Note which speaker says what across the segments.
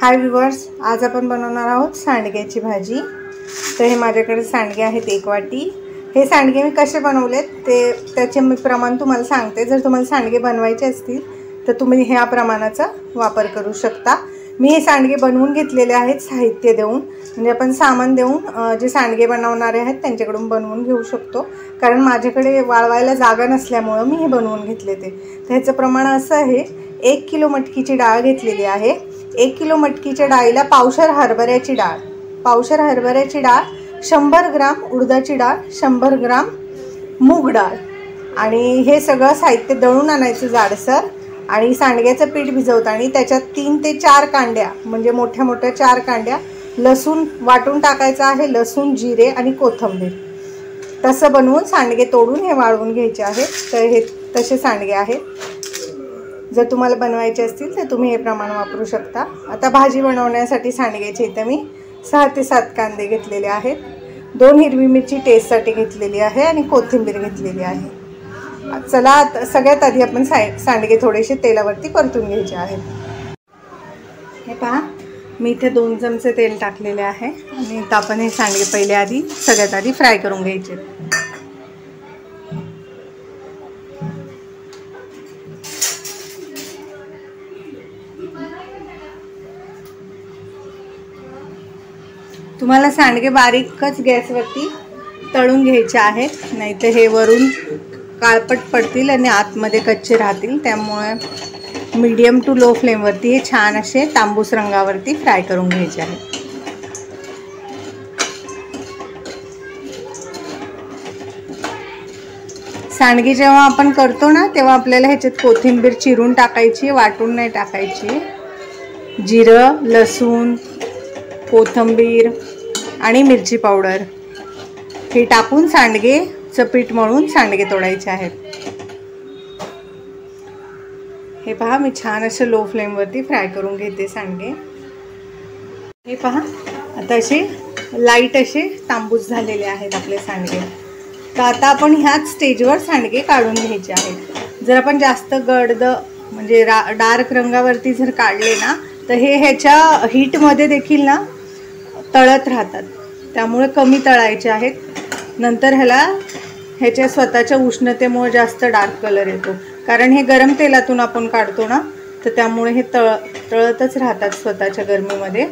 Speaker 1: हाय viewers, आज आपण बनवणार आहोत सांडग्याची भाजी। तर हे माझ्याकडे सांडगे आहेत 1 वाटी। हे सांडगे मी कसे बनवलेत त्याचे मी प्रमाण तुम्हाला सांगते। जर तुम्हाला सांडगे बनवायचे असतील तर तुम्ही ह्या प्रमाणाचा वापर करू शकता। मी हे सांडगे बनवून घेतलेले आहेत साहित्य देऊन, म्हणजे आपण सामान देऊन जे सांडगे बनवणारे आहेत त्यांच्याकडून बनवून घेऊ शकतो। कारण माझ्याकडे वाळवायला जागा नसल्यामुळे मी हे बनवून घेतले ते। तर ह्याचं प्रमाण असं आहे, 1 किलो मटकीची डाळ घेतलेली आहे। 1 किलो मटकीच्या डाळीला पावशेर हरभऱ्याची डाळ, 100 ग्राम उडदाची डाळ, 100 ग्राम मूग डाळ आणि हे सगळं साहित्य दळून आणायचं जाडसर। आणि सांडग्याचं पीठ भिजवताना त्याच्यात 3 ते 4 कांड्या, म्हणजे मोठ्या मोठ्या 4 कांड्या लसूण वाटून टाकायचं आहे। लसूण, जिरे आणि कोथिंबीर तसं बनवून सांडगे तोडून हे वाळवून घ्यायचे आहेत। तर हे तसे सांडगे आहेत। जर तुम्हाला बनवायचे असतील तर तुम्ही हे प्रमाण वापरू शकता। आता भाजी बनवण्यासाठी सांडग्याचे इथे मी 6 ते 7 कांदे घेतलेले आहेत, 2 हिरवी मिरची टेस्टसाठी घेतलेली आहे आणि कोथिंबीर घेतलेली आहे। चला सगळ्यात आधी आपण सांडगे थोडेसे तेलावरती परतून घ्यायचे आहेत। हे पहा, मी इथे 2 चमचे तेल टाकलेले आहे आणि आता आपण हे सांडगे सगळ्यात आधी फ्राय करून घ्यायचे। तुम्हाला सांडगे बारीकच गॅसवरती तळून घ्यायचे आहेत, नाहीतर हे वरून काळपट पडतील आणि आतमध्ये कच्चे राहतील। त्यामुळे मीडियम टू लो फ्लेमवरती हे छान असे तांबूस रंगावरती फ्राय करून घ्यायचे आहेत। सांडगे जेव्हा आपण करतो ना, तेव्हा आपल्याला ह्याच्यात कोथिंबीर चिरून टाकायची, वाटून नाही टाकायची। जिरं, लसूण, कोथिंबीर आणि मिरची पावडर हे टाकून सांडगेचं पीठ मळून सांडगे तोडायचे आहेत। हे पहा, मी छान असं लो फ्लेमवरती फ्राय करून घेते सांडगे। हे पहा, आता असे लाईट असे तांबूस झालेले आहेत आपले सांडगे। तर आता आपण ह्याच स्टेजवर सांडगे काढून घ्यायचे आहेत। जर आपण जास्त गडद म्हणजे डार्क रंगावरती जर काढले ना, तर हे ह्याच्या हीटमध्ये देखील ना तळत राहतात। त्यामुळे कमी तळायचे आहेत, नंतर ह्याच्या स्वतःच्या उष्णतेमुळे जास्त डार्क कलर येतो। कारण हे गरम तेलातून आपण काढतो ना, तर त्यामुळे हे तळतच राहतात स्वतःच्या गरमीमध्ये।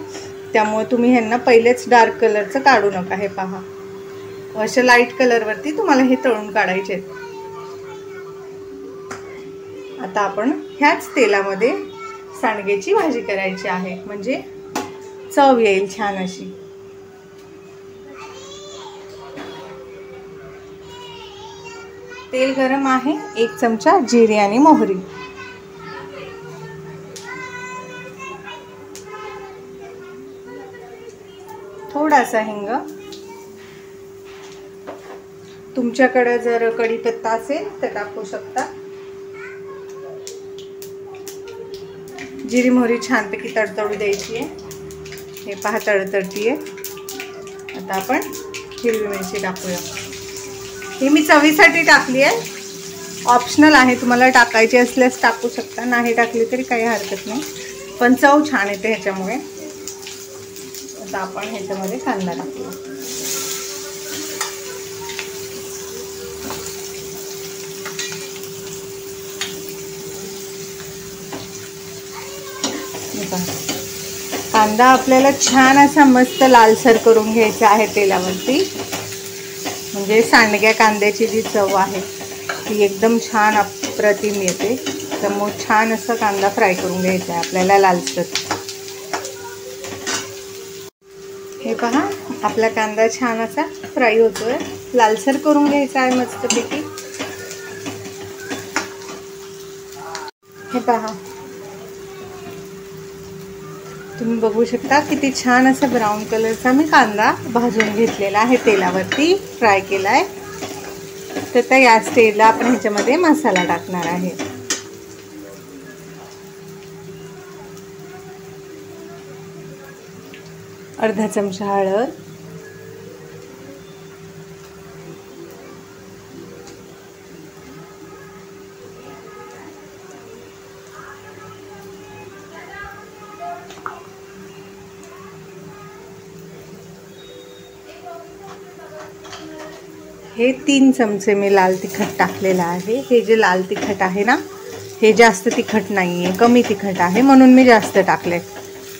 Speaker 1: त्यामुळे तुम्ही ह्यांना पहिलेच डार्क कलरचं काढू नका। हे पहा, अशा लाईट कलरवरती तुम्हाला हे तळून काढायचे आहेत। आता आपण ह्याच तेलामध्ये सांडग्याची भाजी करायची आहे, म्हणजे चव येईल छान अशी। तेल गरम आहे, 1 चमचा जिरे आणि मोहरी, थोडासा हिंग, तुमच्याकडे जर कढीपत्ता असेल तर टाकू शकता। जिरी मोहरी छानपैकी तडतडू द्यायची आहे। हे पहा, तडतडती आहे। आता आपण हिरवी मिरची टाकूया। हे मी चवीसाठी टाकली आहे, ऑप्शनल आहे, तुम्हाला टाकायची असल्यास टाकू शकता, नाही टाकली तरी काही हरकत नाही, पण चव छान येते ह्याच्यामुळे। आता आपण ह्याच्यामध्ये कांदा टाकूया। कांदा आपल्याला छान असा मस्त लालसर करून घ्यायचा आहे तेलावरती, म्हणजे सांडग्या कांद्याची जी चव आहे ती एकदम छान अप्रतिम येते। त्यामुळे छान असा कांदा फ्राय करून घ्यायचा आहे आपल्याला लालसर। हे पहा, आपला कांदा छान असा फ्राय होतोय, लालसर करून घ्यायचा आहे मस्तपैकी। हे पहा, तुम्ही बघू शकता किती छान असा ब्राऊन कलरचा मी कांदा भाजून घेतलेला आहे, तेलावरती फ्राय केला आहे। तर या स्टेजला आपण ह्याच्यामध्ये मसाला टाकणार आहे। अर्धा चमचा हळद, हे 3 चमचे मी लाल तिखट टाकलेलं आहे। हे जे लाल तिखट आहे ना, हे जास्त तिखट नाही आहे, कमी तिखट आहे, म्हणून मी जास्त टाकले।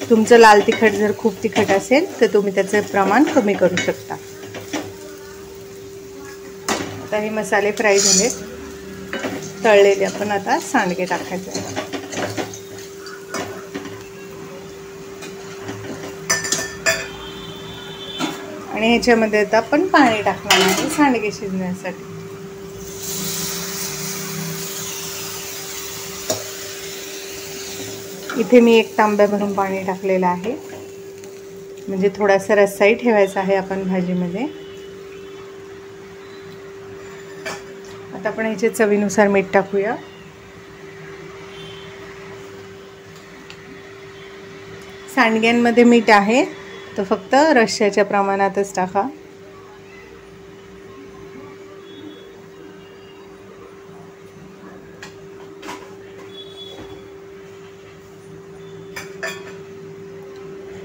Speaker 1: तुमचं लाल तिखट जर खूप तिखट असेल तर तुम्ही त्याचे प्रमाण कमी करू शकता। आता हे मसाले फ्राय झाले, तळलेले आपण आता सांडगे टाकायचे आहे। आणि ह्याच्यामध्ये आता आपण पाणी टाकणार आहे सांडगे शिजण्यासाठी। इथे मी 1 तांब्या भरून पाणी टाकलेलं आहे, म्हणजे थोडासा रस्साही ठेवायचा आहे आपण भाजीमध्ये। आता आपण ह्याचे चवीनुसार मीठ टाकूया। सांडग्यांमध्ये मीठ आहे तर फक्त रश्श्याच्या प्रमाणातच टाका।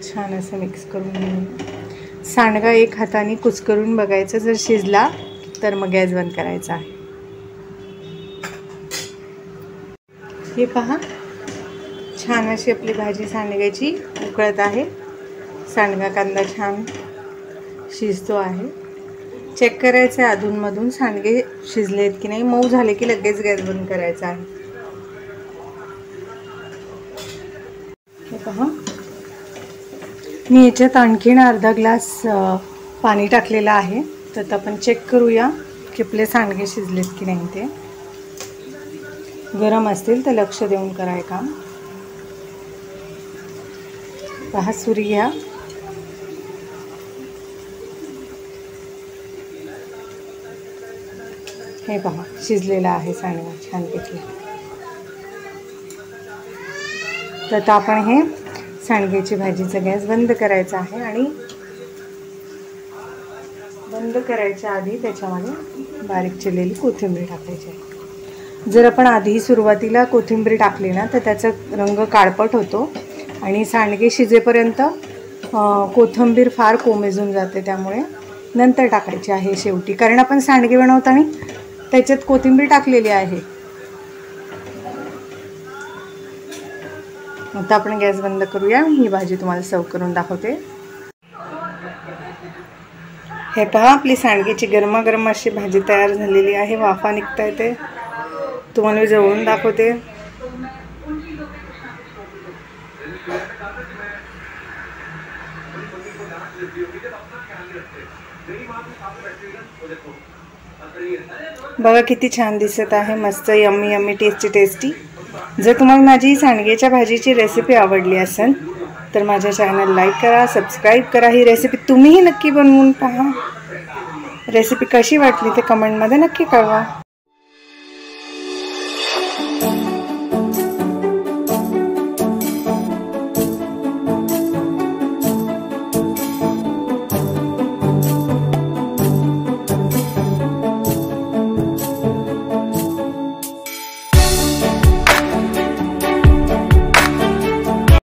Speaker 1: छान असं मिक्स करून घेऊ। सांडगा 1 हाताने कुस्करून बघायचं, जर शिजला तर मग गॅस बंद करायचा आहे। हे पहा, छान अशी आपली भाजी सांडग्याची उकळत आहे। सांडगा कांदा छान शिजतो आहे। चेक करायचं आहे अधूनमधून सांडगे शिजलेत की नाही। मऊ झाले की लगेच गॅस बंद करायचा आहे। हे पहा, मी याच्यात आणखीन अर्धा ग्लास पाणी टाकलेलं आहे, तर आपण चेक करूया की आपले सांडगे शिजलेत की नाही ते। गरम असतील तर लक्ष देऊन कराय काम। पहा, सुरी घ्या। हे पहा, शिजलेला आहे सांडगा छानपैकी। तर आता आपण हे सांडग्याची भाजीचा गॅस बंद करायचा आहे आणि बंद करायच्या आधी त्याच्यामध्ये बारीक चिरलेली कोथिंबीर टाकायची आहे। जर आपण आधी सुरुवातीला कोथिंबीर टाकली ना तर त्याचा रंग काळपट होतो आणि सांडगे शिजेपर्यंत कोथिंबीर फार कोमेजून जाते, त्यामुळे नंतर टाकायची आहे शेवटी, कारण आपण सांडगे बनवताना त्याच्यात कोथिंबीर टाकलेली आहे। आता आपण गॅस बंद करूया। ही भाजी तुम्हाला सर्व करून दाखवते। हे पहा, आपली सांडग्याची गरमागरम अशी भाजी तयार झालेली आहे। वाफा निघताय ते तुम्हाला मी जवळून दाखवते। बघा किती छान दिसत आहे, मस्त यम्मी यम्मी टेस्टी। जर तुम्हाला माझी सांडग्याच्या भाजीची रेसिपी आवडली असेल तर माझ्या चॅनल लाईक करा, सबस्क्राईब करा। ही रेसिपी तुम्हीही नक्की बनवून पहा। रेसिपी कशी वाटली ते कमेंटमध्ये नक्की कळवा।